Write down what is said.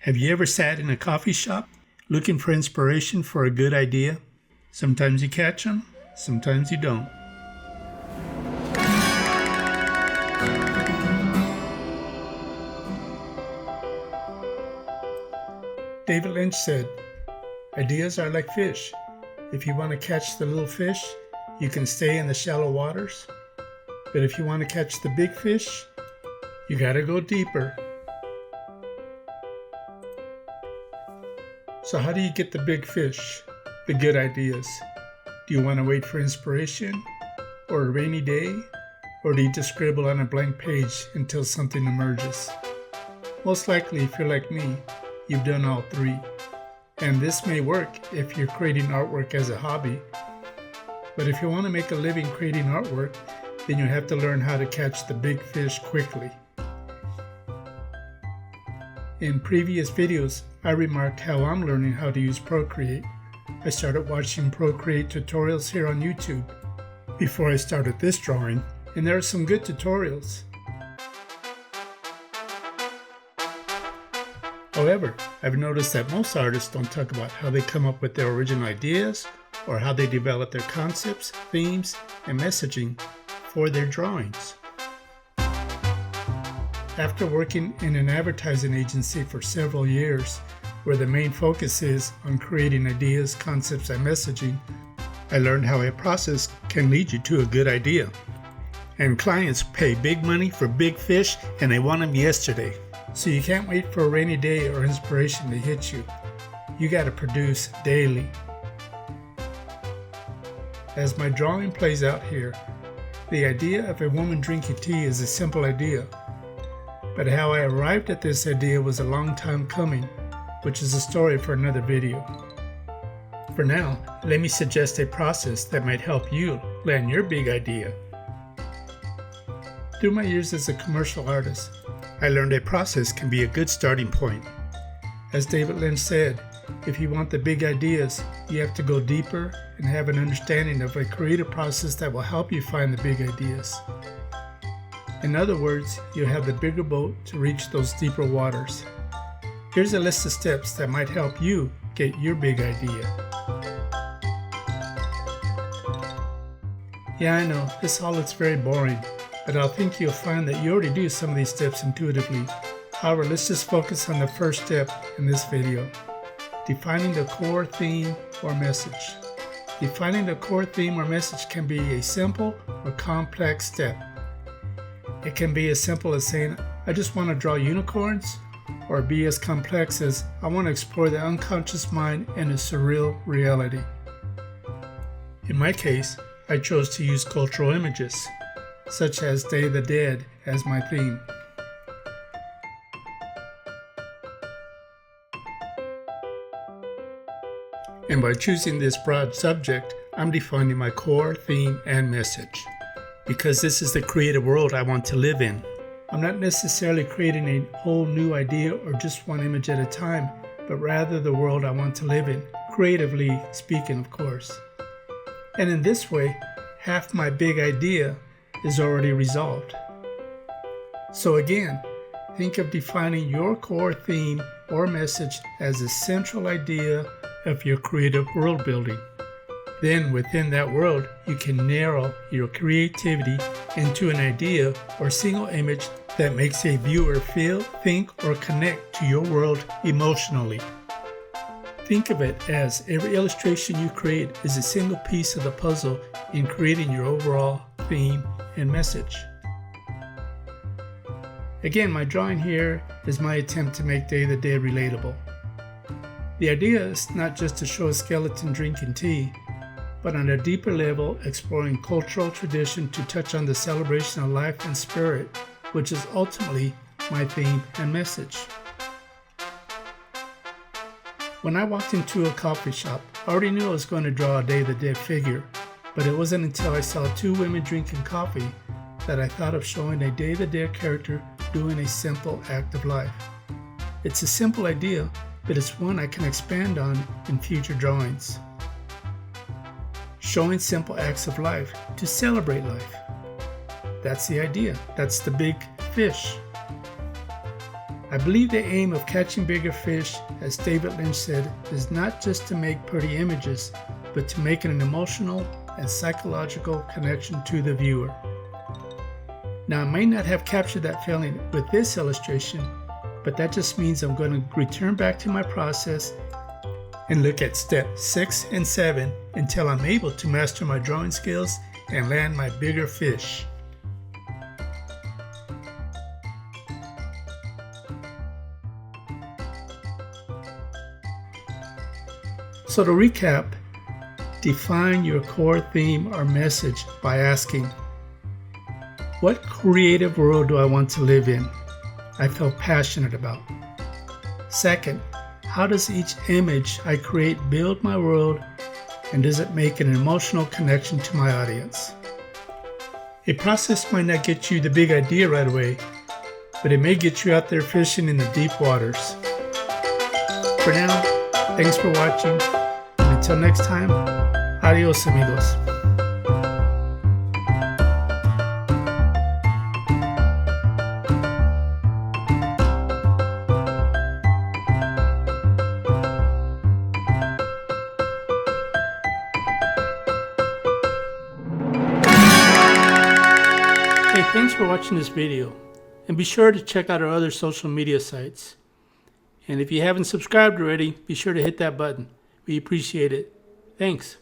Have you ever sat in a coffee shop looking for inspiration for a good idea? Sometimes you catch them, sometimes you don't. David Lynch said, "Ideas are like fish. If you want to catch the little fish, you can stay in the shallow waters. But if you want to catch the big fish, you gotta go deeper." So how do you get the big fish, the good ideas? Do you want to wait for inspiration, or a rainy day, or do you just scribble on a blank page until something emerges? Most likely, if you're like me, you've done all three. And this may work if you're creating artwork as a hobby. But if you want to make a living creating artwork, then you have to learn how to catch the big fish quickly. In previous videos, I remarked how I'm learning how to use Procreate. I started watching Procreate tutorials here on YouTube before I started this drawing, and there are some good tutorials. However, I've noticed that most artists don't talk about how they come up with their original ideas or how they develop their concepts, themes, and messaging for their drawings. After working in an advertising agency for several years, where the main focus is on creating ideas, concepts, and messaging, I learned how a process can lead you to a good idea. And clients pay big money for big fish, and they want them yesterday. So you can't wait for a rainy day or inspiration to hit you. You gotta produce daily. As my drawing plays out here, the idea of a woman drinking tea is a simple idea. But how I arrived at this idea was a long time coming, which is a story for another video. For now, let me suggest a process that might help you land your big idea. Through my years as a commercial artist, I learned a process can be a good starting point. As David Lynch said, if you want the big ideas, you have to go deeper and have an understanding of a creative process that will help you find the big ideas. In other words, you have the bigger boat to reach those deeper waters. Here's a list of steps that might help you get your big idea. Yeah, I know, this all looks very boring, but I think you'll find that you already do some of these steps intuitively. However, let's just focus on the first step in this video. Defining the core theme or message. Defining the core theme or message can be a simple or complex step. It can be as simple as saying, I just want to draw unicorns, or be as complex as, I want to explore the unconscious mind and a surreal reality. In my case, I chose to use cultural images, such as Day of the Dead, as my theme. And by choosing this broad subject, I'm defining my core theme and message. Because this is the creative world I want to live in. I'm not necessarily creating a whole new idea or just one image at a time, but rather the world I want to live in, creatively speaking, of course. And in this way, half my big idea is already resolved. So again, think of defining your core theme or message as the central idea of your creative world building. Then within that world, you can narrow your creativity into an idea or single image that makes a viewer feel, think, or connect to your world emotionally. Think of it as every illustration you create is a single piece of the puzzle in creating your overall theme and message. Again, my drawing here is my attempt to make Day of the Dead relatable. The idea is not just to show a skeleton drinking tea, but on a deeper level, exploring cultural tradition to touch on the celebration of life and spirit, which is ultimately my theme and message. When I walked into a coffee shop, I already knew I was going to draw a Day of the Dead figure, but it wasn't until I saw two women drinking coffee that I thought of showing a Day of the Dead character doing a simple act of life. It's a simple idea, but it's one I can expand on in future drawings. Showing simple acts of life to celebrate life. That's the idea. That's the big fish. I believe the aim of catching bigger fish, as David Lynch said, is not just to make pretty images, but to make an emotional and psychological connection to the viewer. Now, I may not have captured that feeling with this illustration, but that just means I'm going to return back to my process and look at step 6 and 7 until I'm able to master my drawing skills and land my bigger fish. So to recap, define your core theme or message by asking, what creative world do I want to live in? I feel passionate about. Second, how does each image I create build my world, and does it make an emotional connection to my audience? A process might not get you the big idea right away, but it may get you out there fishing in the deep waters. For now, thanks for watching, and until next time, adios amigos. Hey, thanks for watching this video, and be sure to check out our other social media sites. And if you haven't subscribed already, be sure to hit that button. We appreciate it. Thanks.